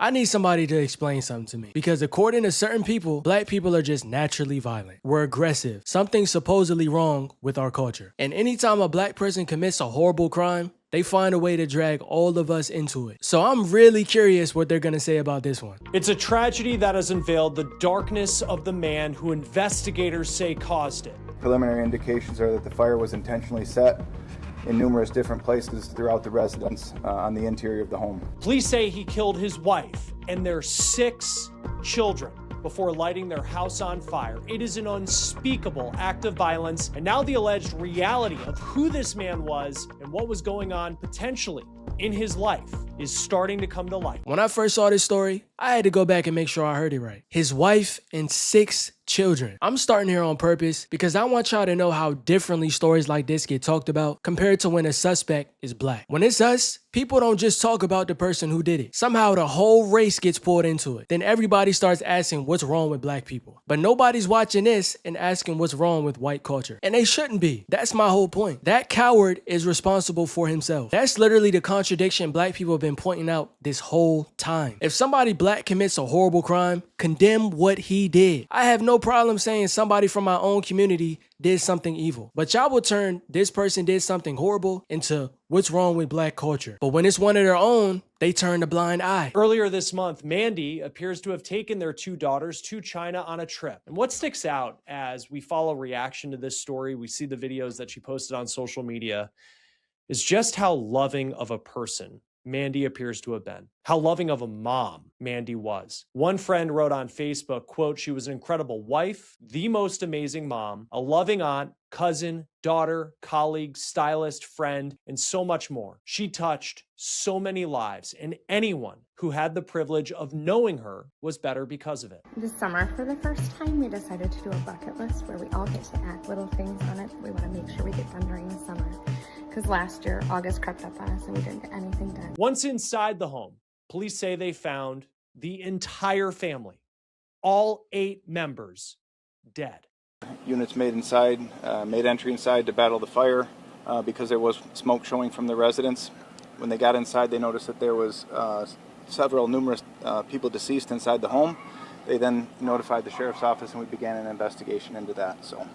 I need somebody to explain something to me. Because according to certain people, black people are just naturally violent. We're aggressive. Something's supposedly wrong with our culture. And anytime a black person commits a horrible crime, they find a way to drag all of us into it. So I'm really curious what they're gonna say about this one. It's a tragedy that has unveiled the darkness of the man who investigators say caused it. Preliminary indications are that the fire was intentionally set in numerous different places throughout the residence on the interior of the home. Police say he killed his wife and their 6 children before lighting their house on fire. It is an unspeakable act of violence, and now the alleged reality of who this man was and what was going on potentially in his life is starting to come to light. When I first saw this story, I had to go back and make sure I heard it right. His wife and 6 children. I'm starting here on purpose because I want y'all to know how differently stories like this get talked about compared to when a suspect is black. When it's us, people don't just talk about the person who did it. Somehow the whole race gets pulled into it. Then everybody starts asking what's wrong with black people. But nobody's watching this and asking what's wrong with white culture. And they shouldn't be. That's my whole point. That coward is responsible for himself. That's literally the contradiction black people have been pointing out this whole time. If somebody black commits a horrible crime, condemn what he did. I have no problem saying somebody from my own community did something evil. But y'all will turn this person did something horrible into what's wrong with black culture. But when it's one of their own, they turn a blind eye. Earlier this month, Mandy appears to have taken their 2 daughters to China on a trip. And what sticks out as we follow reaction to this story, we see the videos that she posted on social media, is just how loving of a person Mandy appears to have been. How loving of a mom Mandy was. One friend wrote on Facebook, quote, "She was an incredible wife, the most amazing mom, a loving aunt, cousin, daughter, colleague, stylist, friend, and so much more. She touched so many lives, and anyone who had the privilege of knowing her was better because of it." This summer, for the first time, we decided to do a bucket list where we all get to add little things on it we want to make sure we get done during the summer. Because last year, August crept up on us and we didn't get anything done. Once inside the home, police say they found the entire family, all 8 members, dead. Units made entry inside to battle the fire because there was smoke showing from the residence. When they got inside, they noticed that there was numerous people deceased inside the home. They then notified the sheriff's office and we began an investigation into that. So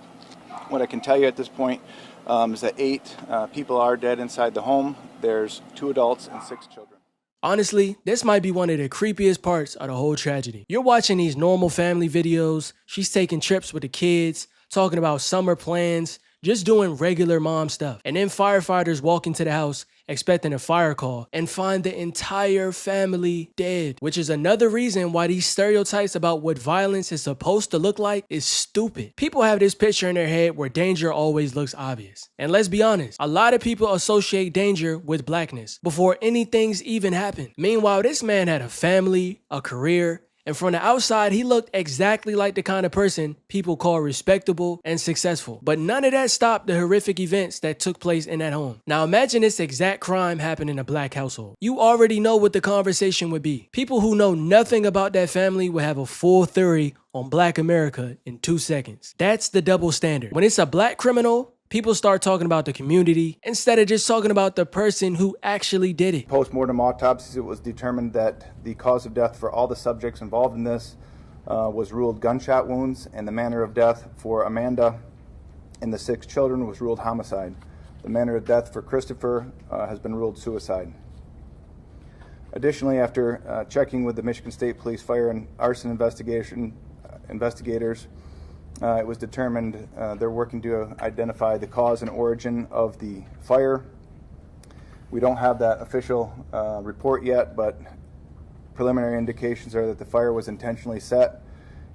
what I can tell you at this point is that 8 people are dead inside the home. There's 2 adults and 6 children. Honestly, this might be one of the creepiest parts of the whole tragedy. You're watching these normal family videos, she's taking trips with the kids, talking about summer plans, just doing regular mom stuff. And then firefighters walk into the house expecting a fire call and find the entire family dead, which is another reason why these stereotypes about what violence is supposed to look like is stupid. People have this picture in their head where danger always looks obvious. And let's be honest, a lot of people associate danger with blackness before anything's even happened. Meanwhile, this man had a family, a career, and from the outside, he looked exactly like the kind of person people call respectable and successful. But none of that stopped the horrific events that took place in that home. Now imagine this exact crime happened in a black household. You already know what the conversation would be. People who know nothing about that family would have a full theory on Black America in 2 seconds. That's the double standard. When it's a black criminal, people start talking about the community instead of just talking about the person who actually did it. Post-mortem autopsies, it was determined that the cause of death for all the subjects involved in this was ruled gunshot wounds, and the manner of death for Amanda and the 6 children was ruled homicide. The manner of death for Christopher has been ruled suicide. Additionally, after checking with the Michigan State Police Fire and Arson investigators, it was determined they're working to identify the cause and origin of the fire. We don't have that official report yet, but preliminary indications are that the fire was intentionally set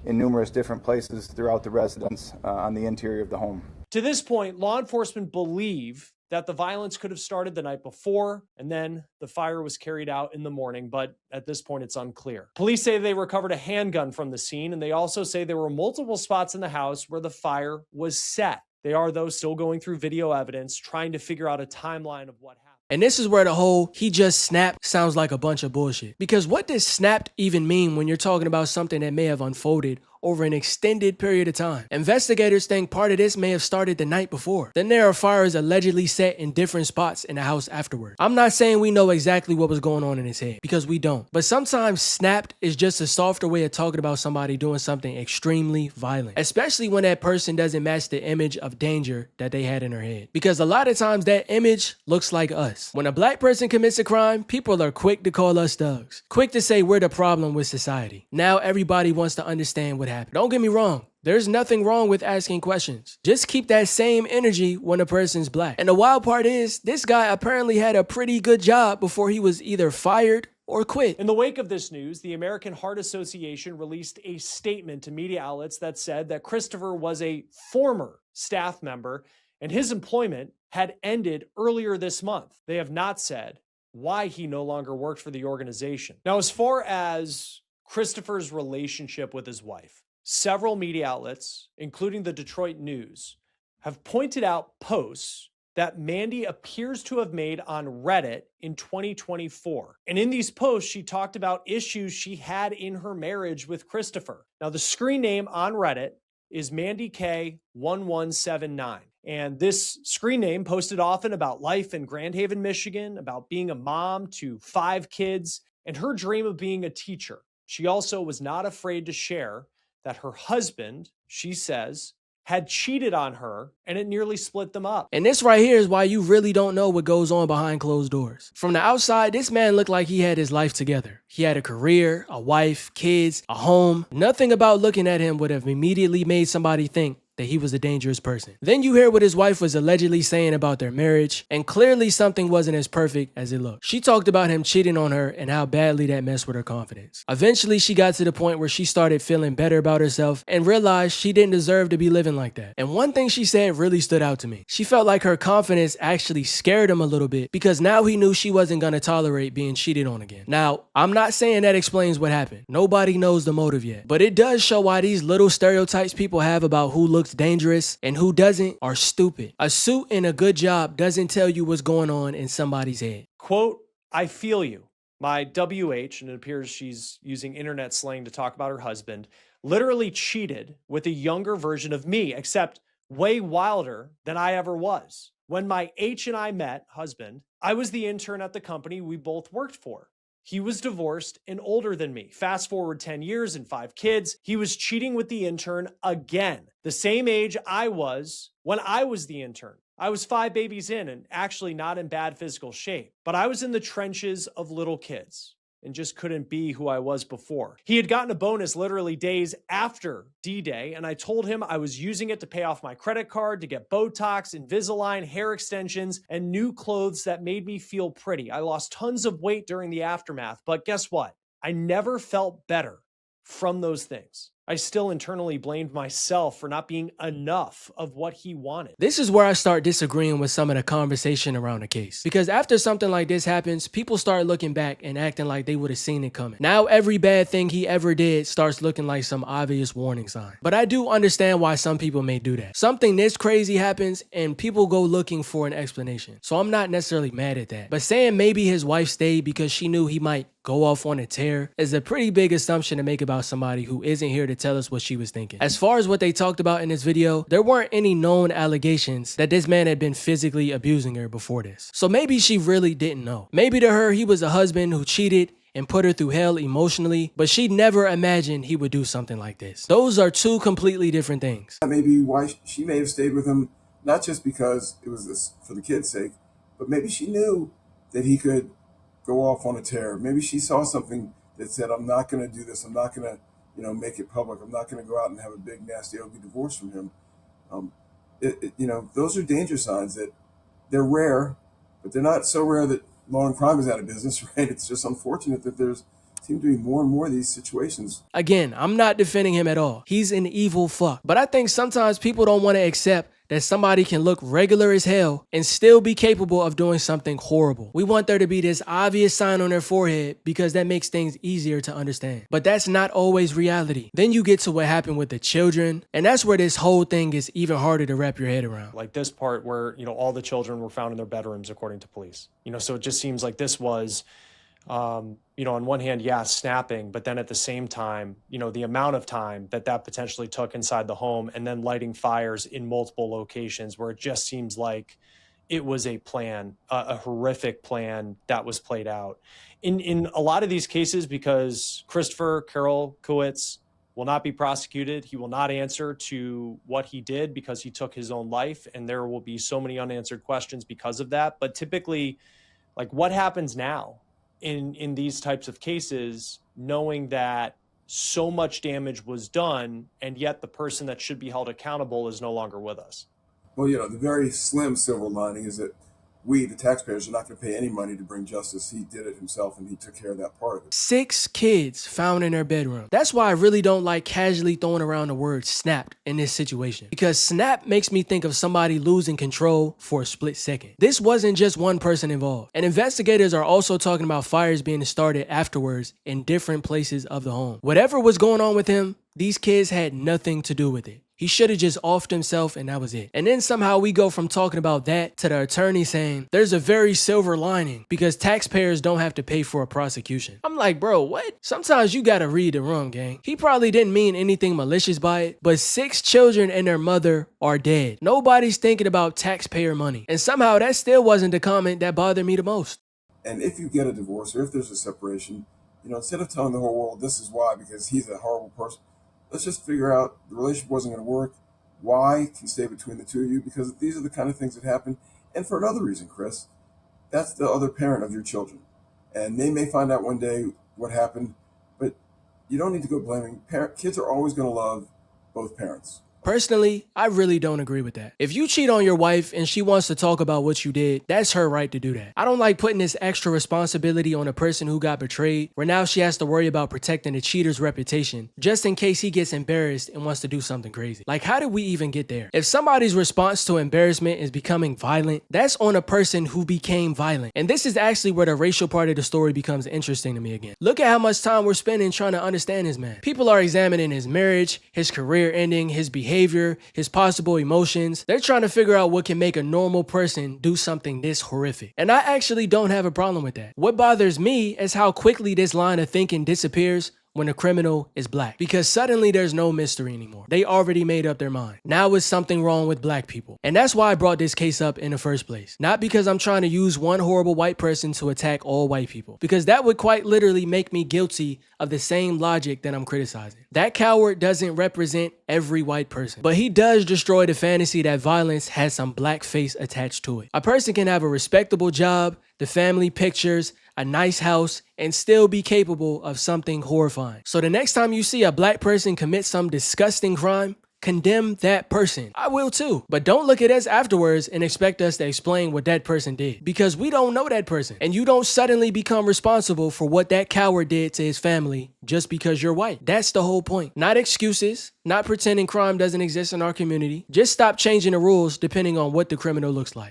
in numerous different places throughout the residence on the interior of the home. To this point, law enforcement believe that the violence could have started the night before, and then the fire was carried out in the morning, but at this point it's unclear. Police say they recovered a handgun from the scene, and they also say there were multiple spots in the house where the fire was set. They are, though, still going through video evidence, trying to figure out a timeline of what happened. And this is where the whole "he just snapped" sounds like a bunch of bullshit. Because what does snapped even mean when you're talking about something that may have unfolded over an extended period of time. Investigators think part of this may have started the night before. Then there are fires allegedly set in different spots in the house afterward. I'm not saying we know exactly what was going on in his head, because we don't. But sometimes snapped is just a softer way of talking about somebody doing something extremely violent, especially when that person doesn't match the image of danger that they had in their head. Because a lot of times that image looks like us. When a black person commits a crime, people are quick to call us thugs, quick to say we're the problem with society. Now everybody wants to understand what happened. Don't get me wrong. There's nothing wrong with asking questions. Just keep that same energy when a person's black. And the wild part is, this guy apparently had a pretty good job before he was either fired or quit. In the wake of this news, the American Heart Association released a statement to media outlets that said that Christopher was a former staff member and his employment had ended earlier this month. They have not said why he no longer worked for the organization. Now, as far as Christopher's relationship with his wife, several media outlets, including the Detroit News, have pointed out posts that Mandy appears to have made on Reddit in 2024. And in these posts, she talked about issues she had in her marriage with Christopher. Now, the screen name on Reddit is Mandy K1179. And this screen name posted often about life in Grand Haven, Michigan, about being a mom to 5 kids, and her dream of being a teacher. She also was not afraid to share that her husband, she says, had cheated on her, and it nearly split them up. And this right here is why you really don't know what goes on behind closed doors. From the outside, this man looked like he had his life together. He had a career, a wife, kids, a home. Nothing about looking at him would have immediately made somebody think that he was a dangerous person. Then you hear what his wife was allegedly saying about their marriage, and clearly something wasn't as perfect as it looked. She talked about him cheating on her and how badly that messed with her confidence. Eventually, she got to the point where she started feeling better about herself and realized she didn't deserve to be living like that. And one thing she said really stood out to me. She felt like her confidence actually scared him a little bit because now he knew she wasn't gonna tolerate being cheated on again. Now, I'm not saying that explains what happened. Nobody knows the motive yet, but it does show why these little stereotypes people have about who looks dangerous and who doesn't are stupid. A suit and a good job doesn't tell you what's going on in somebody's head. Quote, I feel you. My WH, and it appears she's using internet slang to talk about her husband, literally cheated with a younger version of me, except way wilder than I ever was. When my H and I met, husband, I was the intern at the company we both worked for. He was divorced and older than me. Fast forward 10 years and 5 kids. He was cheating with the intern again, the same age I was when I was the intern. I was 5 babies in and actually not in bad physical shape, but I was in the trenches of little kids and just couldn't be who I was before. He had gotten a bonus literally days after D-Day, and I told him I was using it to pay off my credit card, to get Botox, Invisalign, hair extensions, and new clothes that made me feel pretty. I lost tons of weight during the aftermath, but guess what? I never felt better from those things. I still internally blamed myself for not being enough of what he wanted. This is where I start disagreeing with some of the conversation around the case. Because after something like this happens, people start looking back and acting like they would have seen it coming. Now every bad thing he ever did starts looking like some obvious warning sign. But I do understand why some people may do that. Something this crazy happens and people go looking for an explanation. So I'm not necessarily mad at that. But saying maybe his wife stayed because she knew he might go off on a tear is a pretty big assumption to make about somebody who isn't here to tell us what she was thinking. As far as what they talked about in this video, there weren't any known allegations that this man had been physically abusing her before this. So maybe she really didn't know. Maybe to her, he was a husband who cheated and put her through hell emotionally, but she never imagined he would do something like this. Those are two completely different things. Maybe why she may have stayed with him, not just because it was this for the kid's sake, but maybe she knew that he could go off on a tear. Maybe she saw something that said, I'm not going to do this. I'm not going to, make it public. I'm not going to go out and have a big, nasty, ugly divorce from him. Those are danger signs that they're rare, but they're not so rare that law and crime is out of business, right? It's just unfortunate that there's seem to be more and more of these situations. Again, I'm not defending him at all. He's an evil fuck. But I think sometimes people don't want to accept that somebody can look regular as hell and still be capable of doing something horrible. We want there to be this obvious sign on their forehead because that makes things easier to understand. But that's not always reality. Then you get to what happened with the children, and that's where this whole thing is even harder to wrap your head around. Like this part where, all the children were found in their bedrooms, according to police. So it just seems like this was On one hand, yeah, snapping, but then at the same time, the amount of time that potentially took inside the home, and then lighting fires in multiple locations where it just seems like it was a plan, a horrific plan that was played out. In a lot of these cases, because Christopher Carroll Kowitz will not be prosecuted, he will not answer to what he did because he took his own life, and there will be so many unanswered questions because of that. But typically, like, what happens now in these types of cases, knowing that so much damage was done, and yet the person that should be held accountable is no longer with us? Well, the very slim silver lining is that we, the taxpayers, are not going to pay any money to bring justice. He did it himself, and he took care of that part of it. 6 kids found in their bedroom. That's why I really don't like casually throwing around the word snapped in this situation, because snap makes me think of somebody losing control for a split second. This wasn't just one person involved, and investigators are also talking about fires being started afterwards in different places of the home. Whatever was going on with him, these kids had nothing to do with it. He should have just offed himself and that was it. And then somehow we go from talking about that to the attorney saying there's a very silver lining because taxpayers don't have to pay for a prosecution. I'm like, bro, what? Sometimes you gotta read the room, gang. He probably didn't mean anything malicious by it, but 6 children and their mother are dead. Nobody's thinking about taxpayer money. And somehow that still wasn't the comment that bothered me the most. And if you get a divorce or if there's a separation, instead of telling the whole world this is why, because he's a horrible person, let's just figure out the relationship wasn't going to work. Why can stay between the two of you? Because these are the kind of things that happen. And for another reason, Chris, that's the other parent of your children. And they may find out one day what happened, but you don't need to go blaming parents. Kids are always going to love both parents. Personally, I really don't agree with that. If you cheat on your wife and she wants to talk about what you did, that's her right to do that. I don't like putting this extra responsibility on a person who got betrayed, where now she has to worry about protecting the cheater's reputation, just in case he gets embarrassed and wants to do something crazy. Like, how did we even get there? If somebody's response to embarrassment is becoming violent, that's on a person who became violent. And this is actually where the racial part of the story becomes interesting to me again. Look at how much time we're spending trying to understand this man. People are examining his marriage, his career ending, his behavior, his possible emotions. They're trying to figure out what can make a normal person do something this horrific. And I actually don't have a problem with that. What bothers me is how quickly this line of thinking disappears when a criminal is black, because suddenly there's no mystery anymore. They already made up their mind. Now it's something wrong with black people. And that's why I brought this case up in the first place. Not because I'm trying to use one horrible white person to attack all white people, because that would quite literally make me guilty of the same logic that I'm criticizing. That coward doesn't represent every white person, but he does destroy the fantasy that violence has some black face attached to it. A person can have a respectable job, the family pictures, a nice house, and still be capable of something horrifying. So the next time you see a black person commit some disgusting crime, condemn that person. I will too. But don't look at us afterwards and expect us to explain what that person did, because we don't know that person. And you don't suddenly become responsible for what that coward did to his family just because you're white. That's the whole point. Not excuses, not pretending crime doesn't exist in our community. Just stop changing the rules depending on what the criminal looks like.